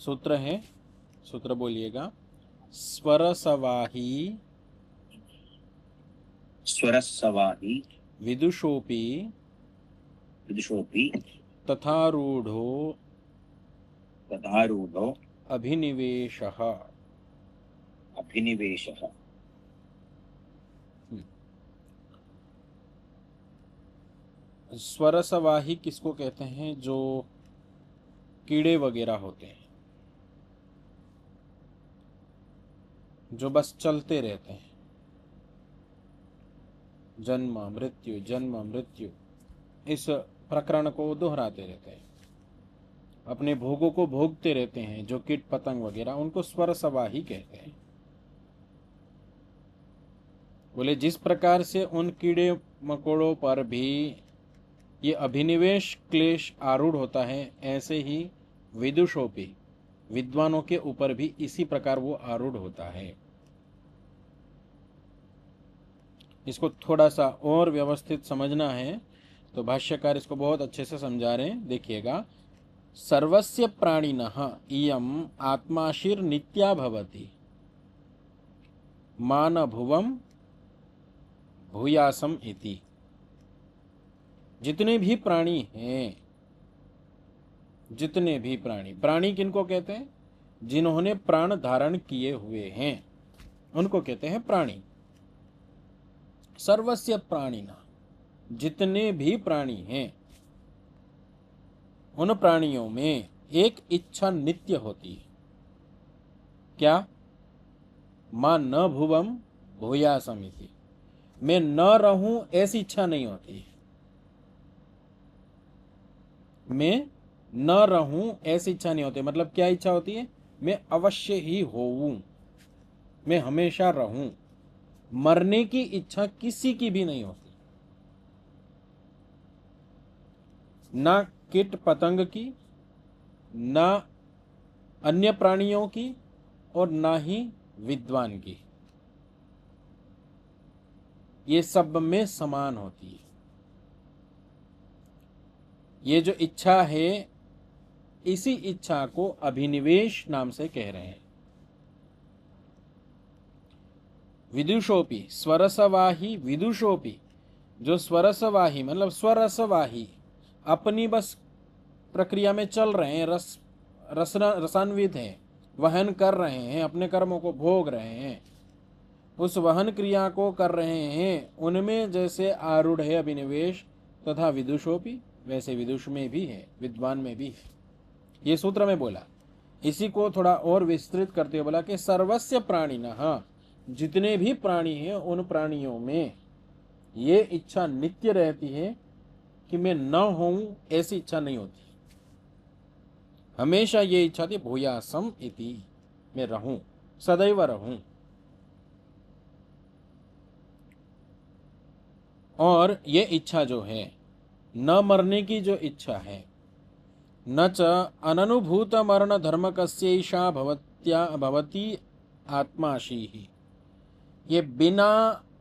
सूत्र है, सूत्र बोलिएगा। स्वरसवाही स्वरसवाही विदुषोऽपि विदुषोऽपि तथारूढ़ो तदारूढ़ो अभिनिवेशः। अभिनिवेशः। स्वरसवाही किसको कहते हैं? जो कीड़े वगैरह होते हैं, जो बस चलते रहते हैं, जन्म मृत्यु जन्म मृत्यु, इस प्रकरण को दोहराते रहते हैं, अपने भोगों को भोगते रहते हैं, जो कीट पतंग वगैरह, उनको स्वरसवाही कहते हैं। बोले जिस प्रकार से उन कीड़े मकोड़ों पर भी ये अभिनिवेश क्लेश आरूढ़ होता है, ऐसे ही विदुषों पे, विद्वानों के ऊपर भी इसी प्रकार वो आरूढ़ होता है। इसको थोड़ा सा और व्यवस्थित समझना है तो भाष्यकार इसको बहुत अच्छे से समझा रहे हैं, देखिएगा। सर्वस्य प्राणिनः इयम् आत्माशिर नित्या भवति मान भुवम भूयासम इति। जितने भी प्राणी हैं, जितने भी प्राणी, प्राणी किनको कहते हैं? जिन्होंने प्राण धारण किए हुए हैं उनको कहते हैं प्राणी। सर्वस्य प्राणिना, जितने भी प्राणी हैं, उन प्राणियों में एक इच्छा नित्य होती है। क्या? मां न भुवम भूयासम इति। मैं न रहूं ऐसी इच्छा नहीं होती। मैं न रहूं ऐसी इच्छा नहीं होती। मतलब क्या इच्छा होती है? मैं अवश्य ही होऊं, मैं हमेशा रहूं। मरने की इच्छा किसी की भी नहीं होती, ना कीट पतंग की, ना अन्य प्राणियों की, और ना ही विद्वान की। ये सब में समान होती है। ये जो इच्छा है, इसी इच्छा को अभिनिवेश नाम से कह रहे हैं। विदुषोपि स्वरसवाही विदुषोपि, जो स्वरसवाही मतलब स्वरसवाही, अपनी बस प्रक्रिया में चल रहे हैं, रसान्वित हैं, वहन कर रहे हैं, अपने कर्मों को भोग रहे हैं, उस वहन क्रिया को कर रहे हैं, उनमें जैसे आरूढ़ है अभिनिवेश, तथा विदुषोपि, वैसे विदुष में भी है, विद्वान में भी है। ये सूत्र में बोला। इसी को थोड़ा और विस्तृत करते हुए बोला कि सर्वस्य प्राणिनः, जितने भी प्राणी हैं उन प्राणियों में ये इच्छा नित्य रहती है कि मैं न हूं, ऐसी इच्छा नहीं होती। हमेशा ये इच्छा थी भूयासम इति, मैं रहूं, सदैव रहूं। और ये इच्छा जो है, न मरने की जो इच्छा है, न च अननुभूत मरण धर्म कस्यैषा भवती आत्माशी ही, ये बिना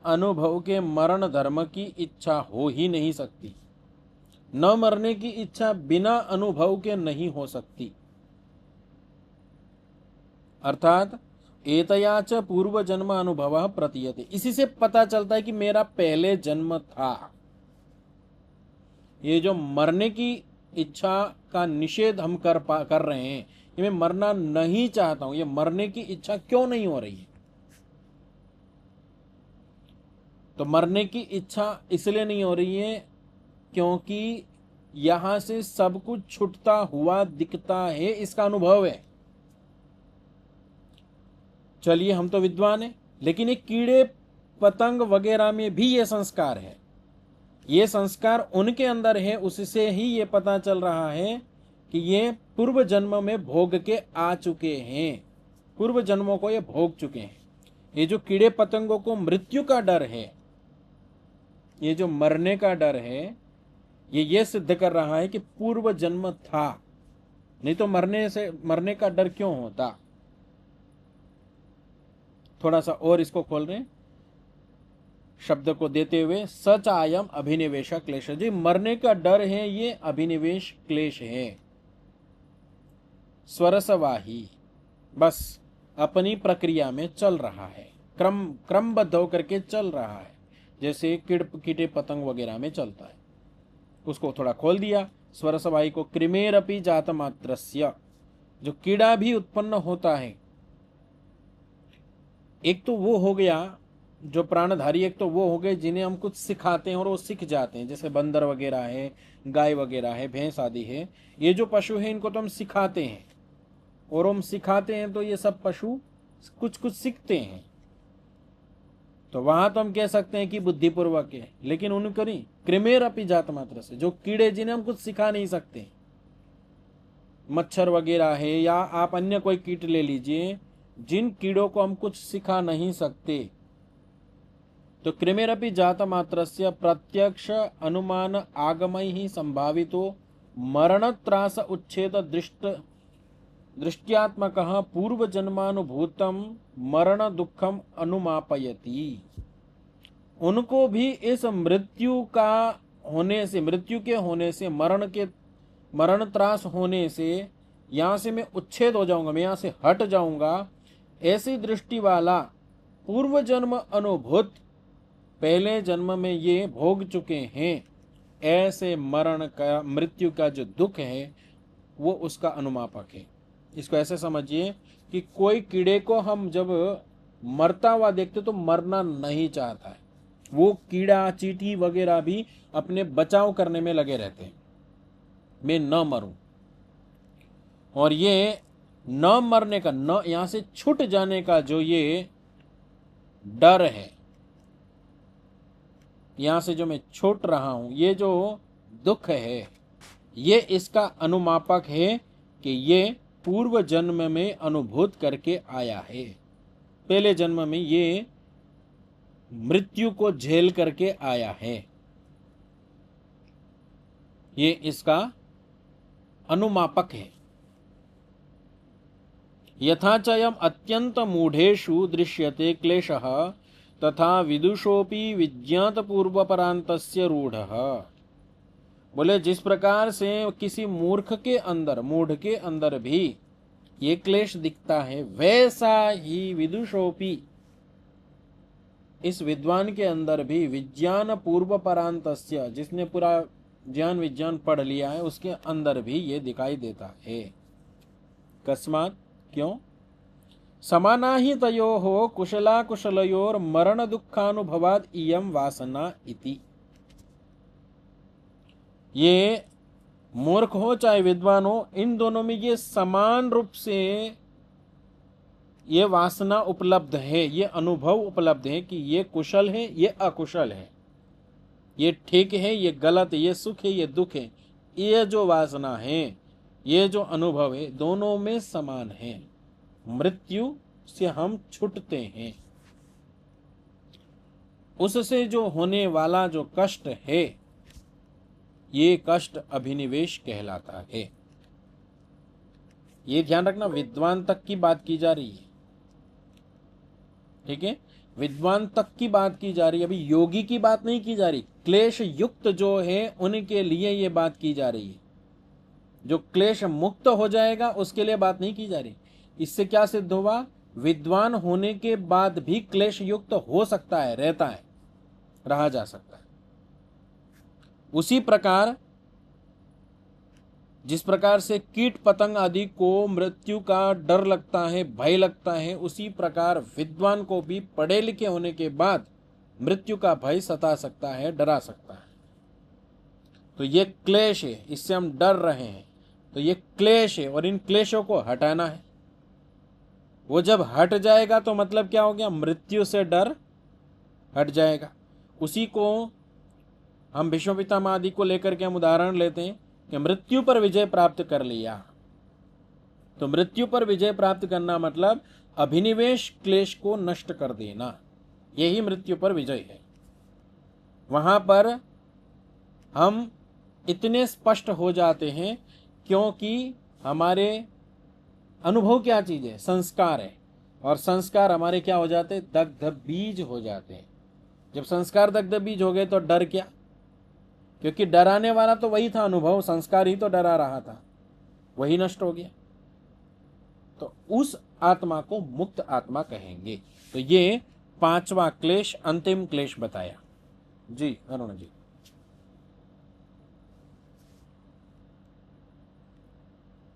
अनुभव के मरण धर्म की इच्छा हो ही नहीं सकती। न मरने की इच्छा बिना अनुभव के नहीं हो सकती। अर्थात एतया च पूर्व जन्म अनुभव प्रतीयते, इसी से पता चलता है कि मेरा पहले जन्म था। ये जो मरने की इच्छा का निषेध हम कर रहे हैं, ये मैं मरना नहीं चाहता हूं, ये मरने की इच्छा क्यों नहीं हो रही है? तो मरने की इच्छा इसलिए नहीं हो रही है क्योंकि यहां से सब कुछ छूटता हुआ दिखता है, इसका अनुभव है। चलिए हम तो विद्वान हैं, लेकिन ये कीड़े पतंग वगैरह में भी ये संस्कार है, ये संस्कार उनके अंदर है, उससे ही ये पता चल रहा है कि ये पूर्व जन्म में भोग के आ चुके हैं, पूर्व जन्मों को ये भोग चुके हैं। ये जो कीड़े पतंगों को मृत्यु का डर है, ये जो मरने का डर है, ये सिद्ध कर रहा है कि पूर्व जन्म था, नहीं तो मरने का डर क्यों होता। थोड़ा सा और इसको खोल रहे हैं शब्द को देते हुए, सच आयम अभिनिवेश क्लेश, जी मरने का डर है, ये अभिनिवेश क्लेश है। स्वरसवाही, बस अपनी प्रक्रिया में चल रहा है, क्रमबद्ध होकर के चल रहा है, जैसे कीटे पतंग वगैरह में चलता है। उसको थोड़ा खोल दिया, स्वरसवाही को। कृमेरपि जात मात्रस्य, जो कीड़ा भी उत्पन्न होता है, एक तो वो हो गया जो प्राणधारी, एक तो वो हो गए जिन्हें हम कुछ सिखाते हैं और वो सीख जाते हैं, जैसे बंदर वगैरह है, गाय वगैरह है, भैंस आदि है। ये जो पशु है इनको तो हम सिखाते हैं, और हम सिखाते हैं तो ये सब पशु कुछ कुछ सीखते हैं, तो वहां तो हम कह सकते हैं कि बुद्धिपूर्वक है। लेकिन उनको नहीं, कृमेर अपि जात मात्र से, जो कीड़े जिन्हें हम कुछ सिखा नहीं सकते, मच्छर वगैरह है, या आप अन्य कोई कीट ले लीजिए, जिन कीड़ों को हम कुछ सिखा नहीं सकते, तो कृमेरपि जात मात्रस्य प्रत्यक्ष अनुमान आगमय ही संभावितो मरण त्रास उच्छेद दृष्ट्यात्मक पूर्व जन्मानुभूतम मरण दुखम अनुमापयति। उनको भी इस मृत्यु का होने से, मृत्यु के होने से, मरण त्रास होने से, यहां से मैं उच्छेद हो जाऊंगा, मैं यहां से हट जाऊंगा, ऐसी दृष्टि वाला पूर्व जन्म अनुभूत, पहले जन्म में ये भोग चुके हैं, ऐसे मरण का, मृत्यु का जो दुख है वो उसका अनुमापक है। इसको ऐसे समझिए कि कोई कीड़े को हम जब मरता हुआ देखते तो मरना नहीं चाहता है, वो कीड़ा चींटी वगैरह भी अपने बचाव करने में लगे रहते हैं, मैं न मरूं। और ये न मरने का, न यहां से छूट जाने का जो ये डर है, यहां से जो मैं छूट रहा हूं, ये जो दुख है, ये इसका अनुमापक है कि ये पूर्व जन्म में अनुभूत करके आया है, पहले जन्म में ये मृत्यु को झेल करके आया है, ये इसका अनुमापक है। यथा चयम अत्यंत मूढ़ेषु दृश्यते क्लेशः तथा विदुषोपि विज्ञात पूर्वपरांतस्य रूढ़ः। बोले जिस प्रकार से किसी मूर्ख के अंदर, मूढ़ के अंदर भी ये क्लेश दिखता है, वैसा ही विदुषोपि, इस विद्वान के अंदर भी विज्ञान पूर्वपरांतस्य, जिसने पूरा ज्ञान विज्ञान पढ़ लिया है, उसके अंदर भी ये दिखाई देता है। कस्मात्, क्यों? समाना ही तयोः कुशला कुशलयोर मरण दुखानुभवाद इयम वासना इति। ये मूर्ख हो चाहे विद्वान हो, इन दोनों में ये समान रूप से ये वासना उपलब्ध है, ये अनुभव उपलब्ध है कि ये कुशल है, ये अकुशल है, ये ठीक है, ये गलत है, ये सुख है, ये दुख है। ये जो वासना है, ये जो अनुभव है, दोनों में समान है। मृत्यु से हम छूटते हैं, उससे जो होने वाला जो कष्ट है, ये कष्ट अभिनिवेश कहलाता है। ये ध्यान रखना, विद्वान तक की बात की जा रही है, ठीक है, विद्वान तक की बात की जा रही है, अभी योगी की बात नहीं की जा रही। क्लेश युक्त जो है उनके लिए ये बात की जा रही है, जो क्लेश मुक्त हो जाएगा उसके लिए बात नहीं की जा रही। इससे क्या सिद्ध हुआ? विद्वान होने के बाद भी क्लेश युक्त हो सकता है, रहता है, रहा जा सकता है। उसी प्रकार जिस प्रकार से कीट पतंग आदि को मृत्यु का डर लगता है, भय लगता है, उसी प्रकार विद्वान को भी पढ़े लिखे होने के बाद मृत्यु का भय सता सकता है, डरा सकता है। तो ये क्लेश है, इससे हम डर रहे हैं, तो ये क्लेश है और इन क्लेशों को हटाना है। वो जब हट जाएगा तो मतलब क्या हो गया? मृत्यु से डर हट जाएगा। उसी को हम भीष्म पितामह आदि को लेकर के हम उदाहरण लेते हैं कि मृत्यु पर विजय प्राप्त कर लिया। तो मृत्यु पर विजय प्राप्त करना मतलब अभिनिवेश क्लेश को नष्ट कर देना, यही मृत्यु पर विजय है। वहां पर हम इतने स्पष्ट हो जाते हैं क्योंकि हमारे अनुभव क्या चीज है? संस्कार है। और संस्कार हमारे क्या हो जाते हैं? दग्ध बीज हो जाते हैं। जब संस्कार दग्ध बीज हो गए तो डर क्या? क्योंकि डराने वाला तो वही था, अनुभव, संस्कार ही तो डरा रहा था, वही नष्ट हो गया। तो उस आत्मा को मुक्त आत्मा कहेंगे। तो ये 5वां क्लेश, अंतिम क्लेश बताया। जी अरुण जी।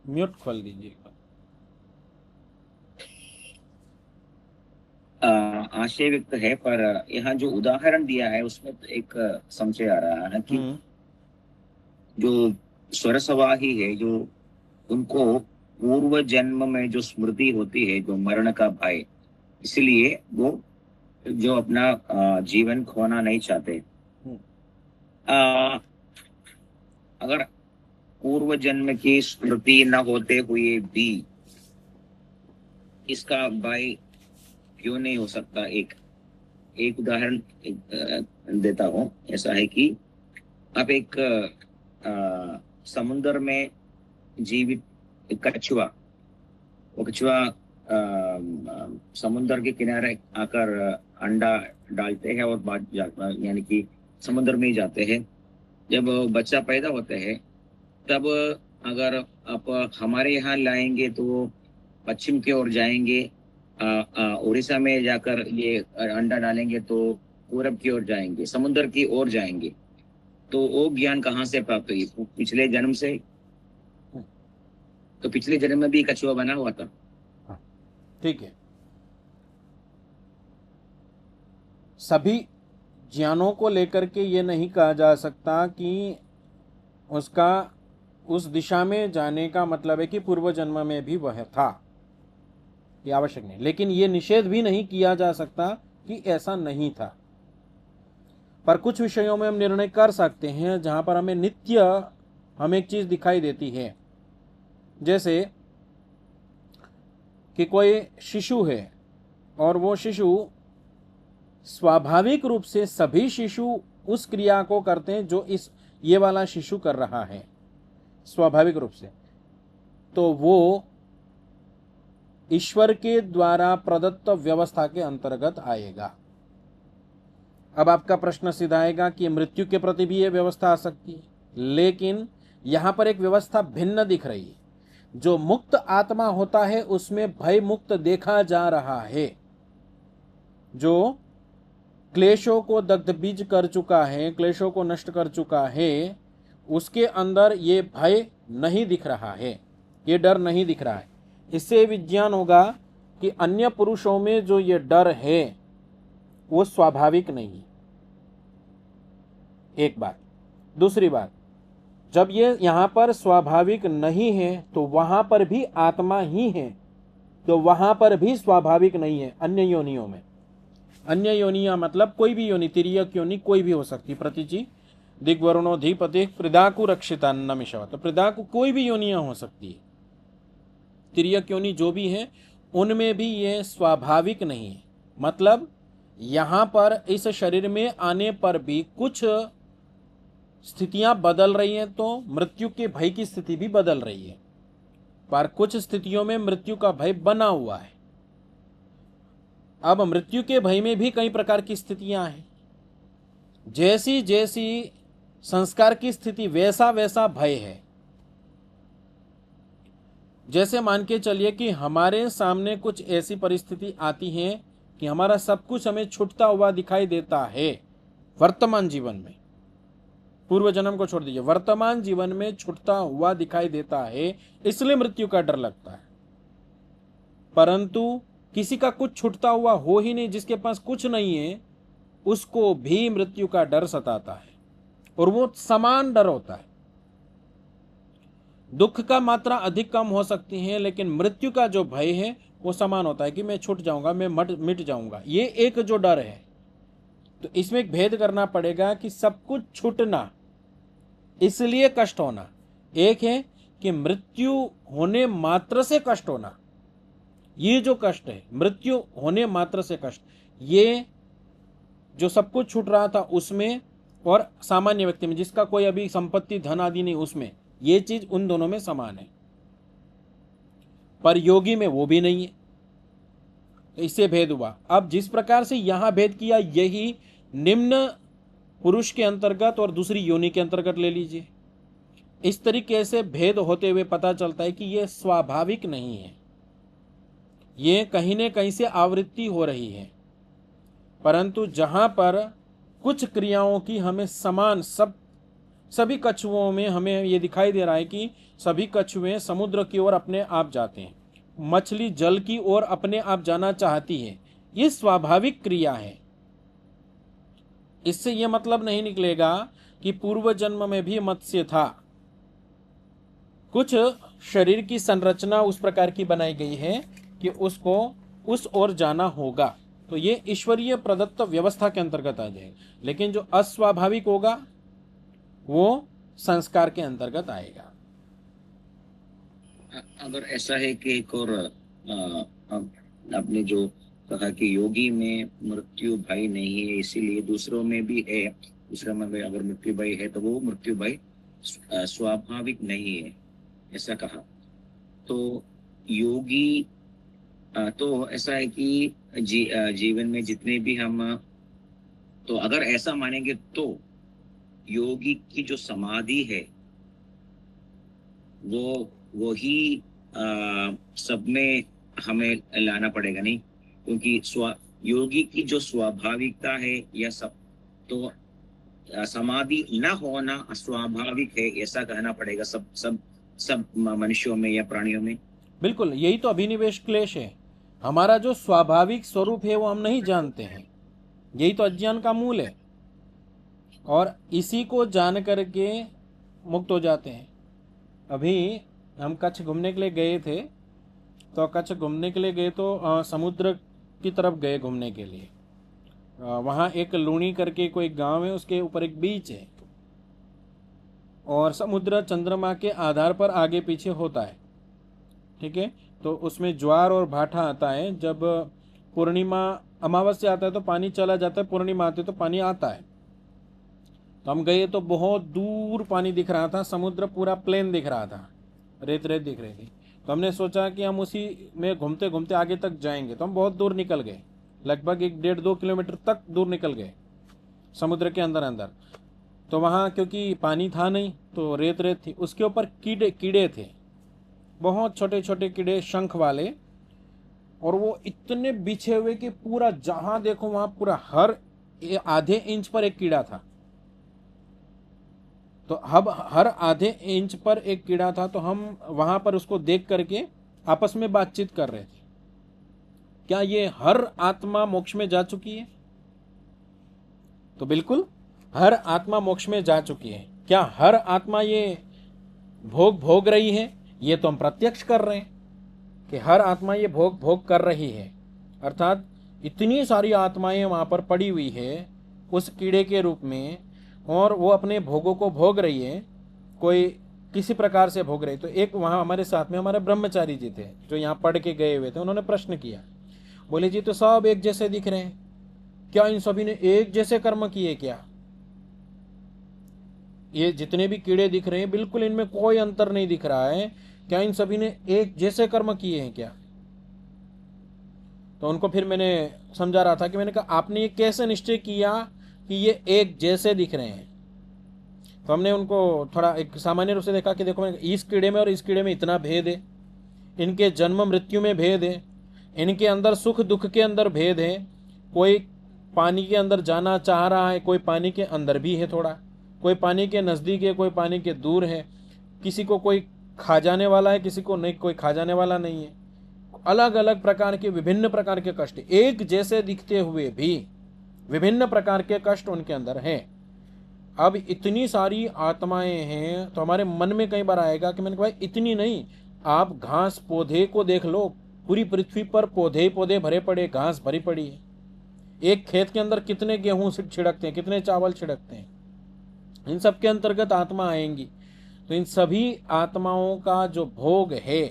म्यूट खोल दीजिए। आशय व्यक्त है, पर यहाँ जो उदाहरण दिया है उसमें तो एक संशय आ रहा है कि जो स्वरसवाही है, जो उनको पूर्व जन्म में जो स्मृति होती है, जो मरण का भय, इसलिए वो जो अपना जीवन खोना नहीं चाहते। अगर पूर्व जन्म की स्मृति न होते हुए भी इसका भय क्यों नहीं हो सकता? एक उदाहरण देता हूँ। ऐसा है कि आप एक समुद्र में जीवित कछुआ, वो कछुआ समुद्र के किनारे आकर अंडा डालते हैं और भाग जाता, यानी कि समुद्र में ही जाते हैं। जब बच्चा पैदा होते हैं तब अगर आप हमारे यहाँ लाएंगे तो वो पश्चिम की ओर जाएंगे, उड़ीसा में जाकर ये अंडा डालेंगे तो पूरब की ओर जाएंगे, समुद्र की ओर जाएंगे। तो वो ज्ञान कहाँ से प्राप्त हुई? पिछले जन्म से। तो पिछले जन्म में भी कछुआ बना हुआ था। ठीक है। सभी ज्ञानों को लेकर के ये नहीं कहा जा सकता कि उसका उस दिशा में जाने का मतलब है कि पूर्व जन्म में भी वह था, ये आवश्यक नहीं। लेकिन ये निषेध भी नहीं किया जा सकता कि ऐसा नहीं था। पर कुछ विषयों में हम निर्णय कर सकते हैं जहां पर हमें नित्य हमें एक चीज दिखाई देती है। जैसे कि कोई शिशु है और वो शिशु स्वाभाविक रूप से सभी शिशु उस क्रिया को करते हैं जो ये वाला शिशु कर रहा है स्वाभाविक रूप से, तो वो ईश्वर के द्वारा प्रदत्त व्यवस्था के अंतर्गत आएगा। अब आपका प्रश्न सीधा आएगा कि मृत्यु के प्रति भी यह व्यवस्था आ सकती है, लेकिन यहां पर एक व्यवस्था भिन्न दिख रही है। जो मुक्त आत्मा होता है उसमें भय मुक्त देखा जा रहा है। जो क्लेशों को दग्ध बीज कर चुका है, क्लेशों को नष्ट कर चुका है, उसके अंदर ये भय नहीं दिख रहा है, ये डर नहीं दिख रहा है। इससे विज्ञान होगा कि अन्य पुरुषों में जो ये डर है वो स्वाभाविक नहीं है। एक बात। दूसरी बात, जब ये यहां पर स्वाभाविक नहीं है तो वहां पर भी आत्मा ही है, तो वहां पर भी स्वाभाविक नहीं है। अन्य योनियों में, अन्य योनिया मतलब कोई भी योनि, तिर्यक योनि कोई भी हो सकती, प्रतिचि दिग्वरुणोधिपति प्रदाकु रक्षितान्नमिषव, तो प्रदाकु कोई भी योनियां हो सकती है। तिर्यक योनि जो भी है उनमें भी ये स्वाभाविक नहीं है। मतलब यहां पर इस शरीर में आने पर भी कुछ स्थितियां बदल रही हैं, तो मृत्यु के भय की स्थिति भी बदल रही है, पर कुछ स्थितियों में मृत्यु का भय बना हुआ है। अब मृत्यु के भय में भी कई प्रकार की स्थितियां हैं। जैसी जैसी संस्कार की स्थिति वैसा वैसा भय है। जैसे मान के चलिए कि हमारे सामने कुछ ऐसी परिस्थिति आती है कि हमारा सब कुछ हमें छूटता हुआ दिखाई देता है वर्तमान जीवन में। पूर्व जन्म को छोड़ दीजिए, वर्तमान जीवन में छूटता हुआ दिखाई देता है, इसलिए मृत्यु का डर लगता है। परंतु किसी का कुछ छूटता हुआ हो ही नहीं, जिसके पास कुछ नहीं है, उसको भी मृत्यु का डर सताता है, और वो समान डर होता है। दुख का मात्रा अधिक कम हो सकती है, लेकिन मृत्यु का जो भय है वो समान होता है कि मैं छूट जाऊंगा, मैं मिट जाऊंगा। ये एक जो डर है, तो इसमें एक भेद करना पड़ेगा कि सब कुछ छूटना इसलिए कष्ट होना, एक है कि मृत्यु होने मात्र से कष्ट होना। ये जो कष्ट है, मृत्यु होने मात्र से कष्ट, ये जो सब कुछ छूट रहा था उसमें, और सामान्य व्यक्ति में जिसका कोई अभी संपत्ति धन आदि नहीं, उसमें ये चीज उन दोनों में समान है। पर योगी में वो भी नहीं है, इससे भेद हुआ। अब जिस प्रकार से यहां भेद किया, यही निम्न पुरुष के अंतर्गत और दूसरी योनि के अंतर्गत ले लीजिए। इस तरीके से भेद होते हुए पता चलता है कि यह स्वाभाविक नहीं है। ये कहीं न कहीं से आवृत्ति हो रही है, परंतु जहाँ पर कुछ क्रियाओं की हमें समान सभी कछुओं में हमें ये दिखाई दे रहा है कि सभी कछुए समुद्र की ओर अपने आप जाते हैं, मछली जल की ओर अपने आप जाना चाहती है। ये स्वाभाविक क्रिया है। इससे यह मतलब नहीं निकलेगा कि पूर्व जन्म में भी मत्स्य था। कुछ शरीर की संरचना उस प्रकार की बनाई गई है कि उसको उस ओर जाना होगा, तो ये ईश्वरीय प्रदत्त व्यवस्था के अंतर्गत आ जाएगा। लेकिन जो अस्वाभाविक होगा वो संस्कार के अंतर्गत आएगा। अगर ऐसा है कि एक और आपने जो कहा कि योगी में मृत्यु भय नहीं है, इसीलिए दूसरों में भी है, दूसरे में भी अगर मृत्यु भय है तो वो मृत्यु भय स्वाभाविक नहीं है, ऐसा कहा। तो योगी तो ऐसा है कि जीवन में जितने भी हम, तो अगर ऐसा मानेंगे तो योगी की जो समाधि है वो ही सब में हमें लाना पड़ेगा, नहीं? क्योंकि योगी की जो स्वाभाविकता है या सब, तो समाधि न होना अस्वाभाविक है, ऐसा कहना पड़ेगा सब सब सब मनुष्यों में या प्राणियों में। बिल्कुल, यही तो अभिनिवेश क्लेश है। हमारा जो स्वाभाविक स्वरूप है वो हम नहीं जानते हैं, यही तो अज्ञान का मूल है, और इसी को जान करके मुक्त हो जाते हैं। अभी हम कच्छ घूमने के लिए गए थे, तो कच्छ घूमने के लिए गए तो समुद्र की तरफ गए घूमने के लिए। वहाँ एक लूणी करके कोई गांव है, उसके ऊपर एक बीच है, और समुद्र चंद्रमा के आधार पर आगे पीछे होता है, ठीक है। तो उसमें ज्वार और भाटा आता है। जब पूर्णिमा अमावस्या आता है तो पानी चला जाता है, पूर्णिमा आती है तो पानी आता है। तो हम गए तो बहुत दूर पानी दिख रहा था, समुद्र पूरा प्लेन दिख रहा था, रेत रेत दिख रही थी। तो हमने सोचा कि हम उसी में घूमते घूमते आगे तक जाएंगे, तो हम बहुत दूर निकल गए, लगभग 1-1.5-2 किलोमीटर तक दूर निकल गए समुद्र के अंदर अंदर। तो वहाँ क्योंकि पानी था नहीं तो रेत रेत थी, उसके ऊपर कीड़े थे, बहुत छोटे छोटे कीड़े, शंख वाले, और वो इतने बिछे हुए कि पूरा जहां देखो वहां पूरा हर आधे इंच पर एक कीड़ा था। तो अब हर आधे इंच पर एक कीड़ा था, तो हम वहां पर उसको देख करके आपस में बातचीत कर रहे थे, क्या ये हर आत्मा मोक्ष में जा चुकी है? तो बिल्कुल हर आत्मा मोक्ष में जा चुकी है। क्या हर आत्मा ये भोग रही है? ये तो हम प्रत्यक्ष कर रहे हैं कि हर आत्मा ये भोग कर रही है, अर्थात इतनी सारी आत्माएं वहां पर पड़ी हुई है उस कीड़े के रूप में, और वो अपने भोगों को भोग रही है, कोई किसी प्रकार से भोग रही। तो एक वहाँ हमारे साथ में हमारे ब्रह्मचारी जी थे जो यहाँ पढ़ के गए हुए थे, उन्होंने प्रश्न किया, बोले जी तो सब एक जैसे दिख रहे हैं, क्या इन सभी ने एक जैसे कर्म किए क्या? ये जितने भी कीड़े दिख रहे हैं बिल्कुल इनमें कोई अंतर नहीं दिख रहा है, क्या इन सभी ने एक जैसे कर्म किए हैं क्या? तो उनको फिर मैंने समझा रहा था कि मैंने कहा आपने ये कैसे निश्चय किया कि ये एक जैसे दिख रहे हैं? तो हमने उनको थोड़ा एक सामान्य रूप से देखा कि देखो इस कीड़े में और इस कीड़े में इतना भेद है, इनके जन्म मृत्यु में भेद है, इनके अंदर सुख दुख के अंदर भेद है, कोई पानी के अंदर जाना चाह रहा है, कोई पानी के अंदर भी है थोड़ा, कोई पानी के नज़दीक है, कोई पानी के दूर है, किसी को कोई खा जाने वाला है, किसी को नहीं, कोई खा जाने वाला नहीं है। अलग अलग प्रकार के विभिन्न प्रकार के कष्ट, एक जैसे दिखते हुए भी विभिन्न प्रकार के कष्ट उनके अंदर हैं। अब इतनी सारी आत्माएं हैं तो हमारे मन में कई बार आएगा कि मैंने कहा भाई इतनी नहीं, आप घास पौधे को देख लो, पूरी पृथ्वी पर पौधे पौधे भरे पड़े, घास भरी पड़ी है। एक खेत के अंदर कितने गेहूं छिड़कते हैं, कितने चावल छिड़कते हैं, इन सब के अंतर्गत आत्मा आएंगी। तो इन सभी आत्माओं का जो भोग है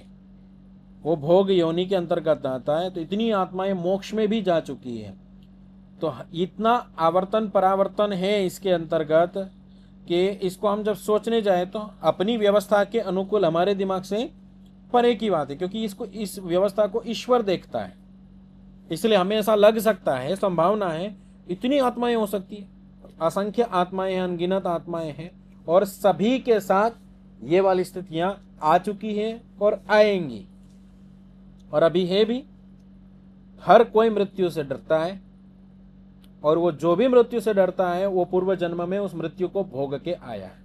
वो भोग योनि के अंतर्गत आता है। तो इतनी आत्माएं मोक्ष में भी जा चुकी है। तो इतना आवर्तन परावर्तन है इसके अंतर्गत कि इसको हम जब सोचने जाए तो अपनी व्यवस्था के अनुकूल हमारे दिमाग से परे की बात है, क्योंकि इसको इस व्यवस्था को ईश्वर देखता है, इसलिए हमें ऐसा लग सकता है, संभावना है इतनी आत्माएं हो सकती है। असंख्य आत्माएं हैं, अनगिनत आत्माएं हैं, और सभी के साथ ये वाली स्थितियां आ चुकी हैं और आएंगी, और अभी है भी हर कोई मृत्यु से डरता है, और वो जो भी मृत्यु से डरता है वो पूर्व जन्म में उस मृत्यु को भोग के आया है।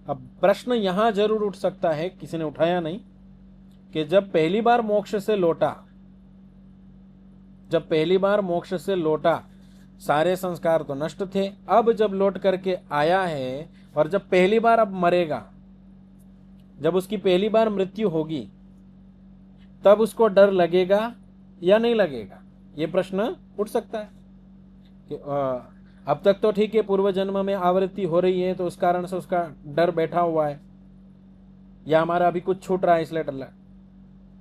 अब प्रश्न यहां जरूर उठ सकता है, किसी ने उठाया नहीं, कि जब पहली बार मोक्ष से लौटा, सारे संस्कार तो नष्ट थे, अब जब लौट करके आया है और जब पहली बार अब मरेगा, जब उसकी पहली बार मृत्यु होगी, तब उसको डर लगेगा या नहीं लगेगा? ये प्रश्न उठ सकता है कि अब तक तो ठीक है, पूर्व जन्म में आवृत्ति हो रही है तो उस कारण से उसका डर बैठा हुआ है, या हमारा अभी कुछ छूट रहा है इसलिए डर लगा।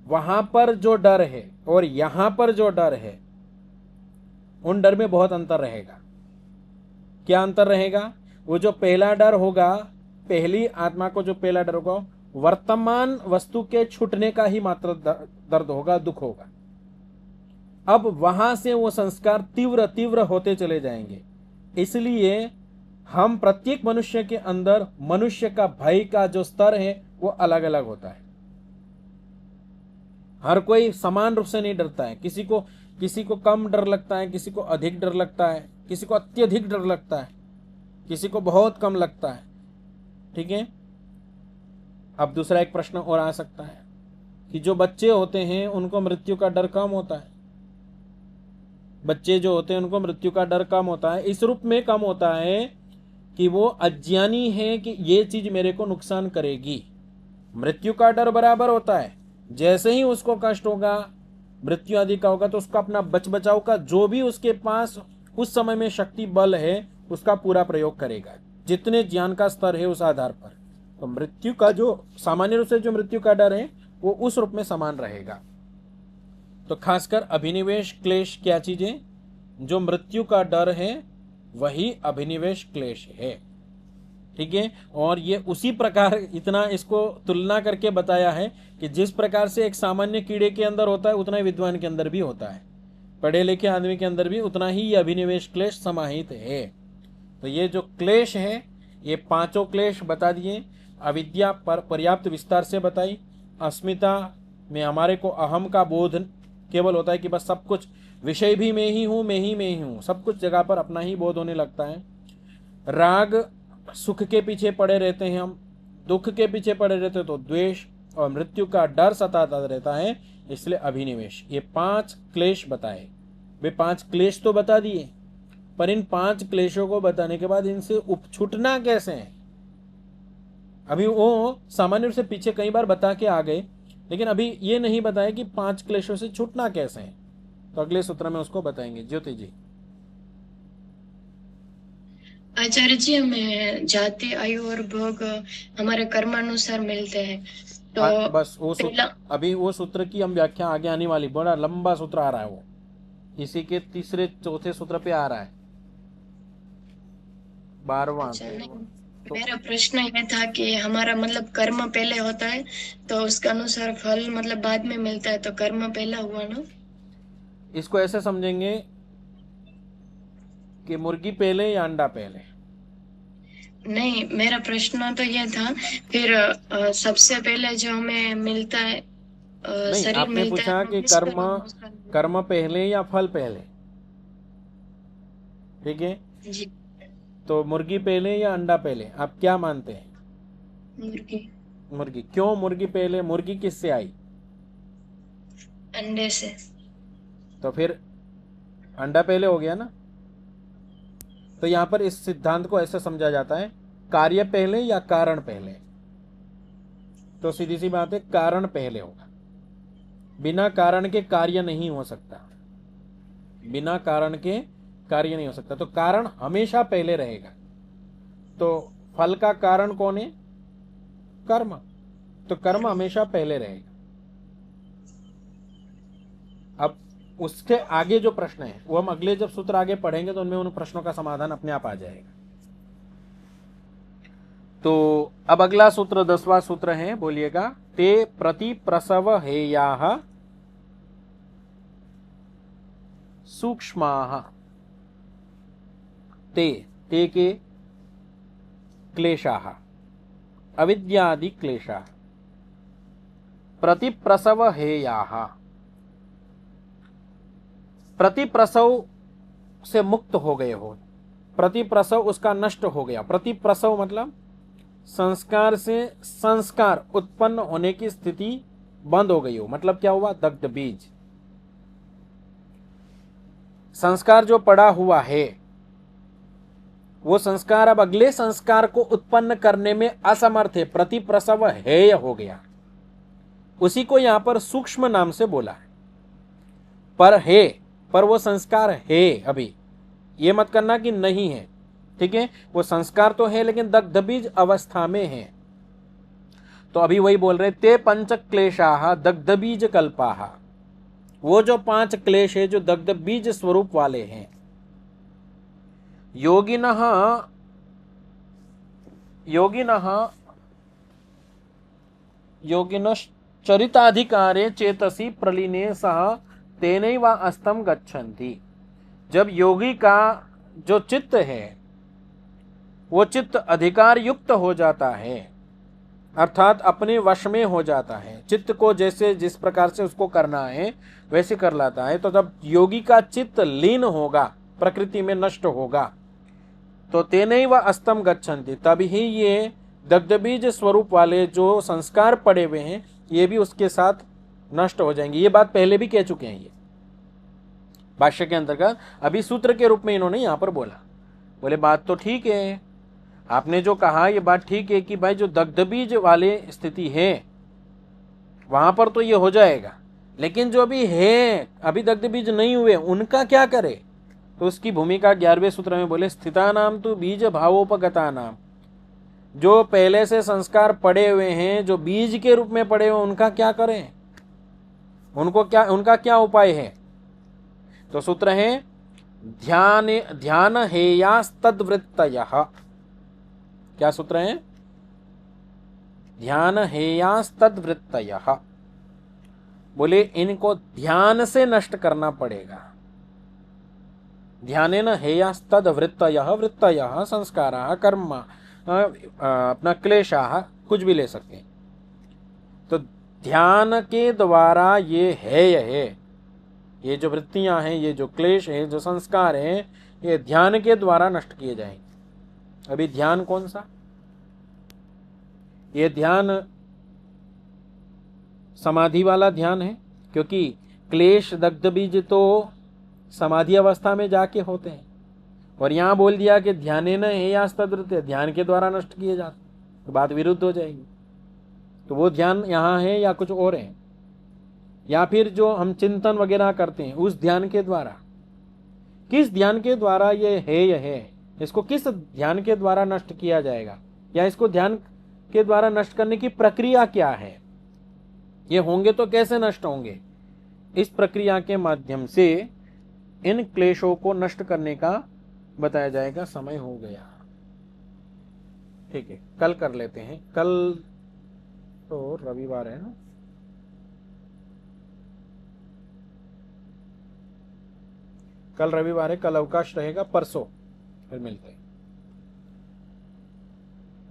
वहां पर जो डर है और यहां पर जो डर है, उन डर में बहुत अंतर रहेगा। क्या अंतर रहेगा? वो जो पहला डर होगा, पहली आत्मा को जो पहला डर होगा, वर्तमान वस्तु के छूटने का ही मात्र दर्द होगा, दुख होगा। अब वहां से वो संस्कार तीव्र तीव्र होते चले जाएंगे। इसलिए हम प्रत्येक मनुष्य के अंदर मनुष्य का भय का जो स्तर है वो अलग अलग होता है। हर कोई समान रूप से नहीं डरता है। किसी को कम डर लगता है, किसी को अधिक डर लगता है, किसी को अत्यधिक डर लगता है, किसी को बहुत कम लगता है। ठीक है। अब दूसरा एक प्रश्न और आ सकता है कि जो बच्चे होते हैं उनको मृत्यु का डर कम होता है। बच्चे जो होते हैं उनको मृत्यु का डर कम होता है, इस रूप में कम होता है कि वो अज्ञानी है कि ये चीज मेरे को नुकसान करेगी। मृत्यु का डर बराबर होता है, जैसे ही उसको कष्ट होगा, मृत्यु आदि का होगा, तो उसका अपना बचाव का जो भी उसके पास उस समय में शक्ति बल है उसका पूरा प्रयोग करेगा, जितने ज्ञान का स्तर है उस आधार पर। तो मृत्यु का जो सामान्य रूप से जो मृत्यु का डर है वो उस रूप में समान रहेगा। तो खासकर अभिनिवेश क्लेश क्या चीज है? जो मृत्यु का डर है वही अभिनिवेश क्लेश है। ठीक है। और ये उसी प्रकार इतना इसको तुलना करके बताया है कि जिस प्रकार से एक सामान्य कीड़े के अंदर होता है उतना ही विद्वान के अंदर भी होता है, पढ़े लिखे आदमी के अंदर भी उतना ही ये अभिनिवेश क्लेश समाहित है। तो ये जो क्लेश है, ये पांचों क्लेश बता दिए। अविद्या पर पर्याप्त विस्तार से बताई। अस्मिता में हमारे को अहम का बोध केवल होता है कि बस सब कुछ विषय भी मैं ही हूं, मैं ही हूं, सब कुछ जगह पर अपना ही बोध होने लगता है। राग, सुख के पीछे पड़े रहते हैं हम, दुख के पीछे पड़े रहते हैं तो द्वेष, और मृत्यु का डर सताता रहता है, इसलिए अभिनिवेश। ये पांच क्लेश बताए। वे पांच क्लेश तो बता दिए, पर इन पांच क्लेशों को बताने के बाद इनसे छूटना कैसे है, अभी वो सामान्य रूप से पीछे कई बार बता के आ गए, लेकिन अभी ये नहीं बताया कि पांच क्लेशों से छूटना कैसे है। तो अगले सूत्र में उसको बताएंगे। ज्योति जी। आचार्य जी, हमें जाति, आयु और भोग हमारे कर्मानुसार मिलते हैं, तो बस वो सूत्र, अभी वो सूत्र की हम व्याख्या आगे आने वाली, बड़ा लंबा सूत्र आ रहा है, वो इसी के तीसरे चौथे सूत्र पे आ रहा है, 12वां। तो मेरा प्रश्न यह था कि हमारा मतलब कर्म पहले होता है तो उसके अनुसार फल मतलब बाद में मिलता है, तो कर्म पहला हुआ ना? इसको ऐसे समझेंगे कि मुर्गी पहले या अंडा पहले? नहीं, मेरा प्रश्न तो यह था फिर सबसे पहले जो हमें मिलता है नहीं, आपने पूछा कि कर्म पहले या फल पहले। ठीक है जी। तो मुर्गी पहले या अंडा पहले, आप क्या मानते हैं? मुर्गी। क्यों मुर्गी पहले? मुर्गी किससे आई? अंडे से। तो फिर अंडा पहले हो गया ना। तो यहां पर इस सिद्धांत को ऐसे समझा जाता है, कार्य पहले या कारण पहले। तो सीधी सी बात है, कारण पहले होगा। बिना कारण के कार्य नहीं हो सकता, बिना कारण के कार्य नहीं हो सकता। तो कारण हमेशा पहले रहेगा। तो फल का कारण कौन है? कर्म। तो कर्म हमेशा पहले रहेगा। अब उसके आगे जो प्रश्न है वो हम अगले जब सूत्र आगे पढ़ेंगे तो उनमें उन प्रश्नों का समाधान अपने आप आ जाएगा। तो अब अगला सूत्र 10वां सूत्र है, बोलिएगा। ते प्रति प्रसव हेयाः सूक्ष्माः। ते के क्लेशाः, अविद्यादि क्लेशाः, प्रतिप्रसव हेयाः। प्रतिप्रसव से मुक्त हो गए हो, प्रतिप्रसव उसका नष्ट हो गया। प्रतिप्रसव मतलब संस्कार से संस्कार उत्पन्न होने की स्थिति बंद हो गई हो, मतलब क्या हुआ? दग्ध बीज, संस्कार जो पड़ा हुआ है वो संस्कार अब अगले संस्कार को उत्पन्न करने में असमर्थ है, प्रतिप्रसव हेय हो गया। उसी को यहां पर सूक्ष्म नाम से बोला है। पर है, पर वो संस्कार है अभी, ये मत करना कि नहीं है, ठीक है? वो संस्कार तो है लेकिन दग्ध बीज अवस्था में है। तो अभी वही बोल रहे, ते पंच क्लेशाः दग्ध बीज कल्पाः, वो जो 5 क्लेश है जो दग्ध बीज स्वरूप वाले हैं। योगिनश्चरिताधिकारे चेतसि प्रलीने सह तेनैव अस्तम गच्छन्ति। जब योगी का जो चित्त है वो चित्त अधिकार युक्त हो जाता है, अर्थात अपने वश में हो जाता है, चित्त को जैसे जिस प्रकार से उसको करना है वैसे कर लाता है, तो जब योगी का चित्त लीन होगा, प्रकृति में नष्ट होगा, तो तेनैव अस्तम गच्छन्ति, तभी ही ये दग्धबीज स्वरूप वाले जो संस्कार पड़े हुए हैं ये भी उसके साथ नष्ट हो जाएंगे। ये बात पहले भी कह चुके हैं, ये भाष्य के अंतर्गत अभी सूत्र के रूप में इन्होंने यहां पर बोला। बोले बात तो ठीक है, आपने जो कहा ये बात ठीक है कि भाई जो दग्धबीज वाले स्थिति है वहां पर तो ये हो जाएगा, लेकिन जो अभी है, अभी दग्धबीज नहीं हुए, उनका क्या करे? तो उसकी भूमिका 11वें सूत्र में बोले, स्थितानाम तो बीज भावोपगतानाम, जो पहले से संस्कार पड़े हुए हैं, जो बीज के रूप में पड़े हुए, उनका क्या करें? उनका क्या उपाय है? तो सूत्र है ध्यान हेयास्तद्वृत्तयः। क्या सूत्र है? ध्यान हेयास्तद्वृत्तयः। बोले इनको ध्यान से नष्ट करना पड़ेगा। ध्यानेन हेयास्तद्वृत्तयः, वृत्तयः संस्काराः कर्म अपना क्लेशाः, कुछ भी ले सकते हैं। तो ध्यान के द्वारा ये है, ये जो वृत्तियां हैं, ये जो क्लेश है, जो संस्कार हैं, ये ध्यान के द्वारा नष्ट किए जाएंगे। अभी ध्यान कौन सा? ये ध्यान समाधि वाला ध्यान है, क्योंकि क्लेश दग्ध बीज तो समाधि अवस्था में जाके होते हैं, और यहां बोल दिया कि ध्यानेन हेयास्तद्वृत्तयः, ध्यान के द्वारा नष्ट किए जाते, तो बात विरुद्ध हो जाएगी। तो वो ध्यान यहां है या कुछ और है? या फिर जो हम चिंतन वगैरह करते हैं उस ध्यान के द्वारा, किस ध्यान के द्वारा ये है, इसको किस ध्यान के द्वारा नष्ट किया जाएगा, या इसको ध्यान के द्वारा नष्ट करने की प्रक्रिया क्या है? ये होंगे तो कैसे नष्ट होंगे? इस प्रक्रिया के माध्यम से इन क्लेशों को नष्ट करने का बताया जाएगा। समय हो गया, ठीक है, कल कर लेते हैं। कल तो रविवार है ना, कल रविवार है, कल अवकाश रहेगा, परसों फिर मिलते हैं।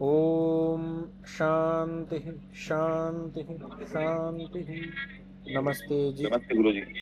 ओम शांति शांति शांति। नमस्ते जी। नमस्ते गुरु जी।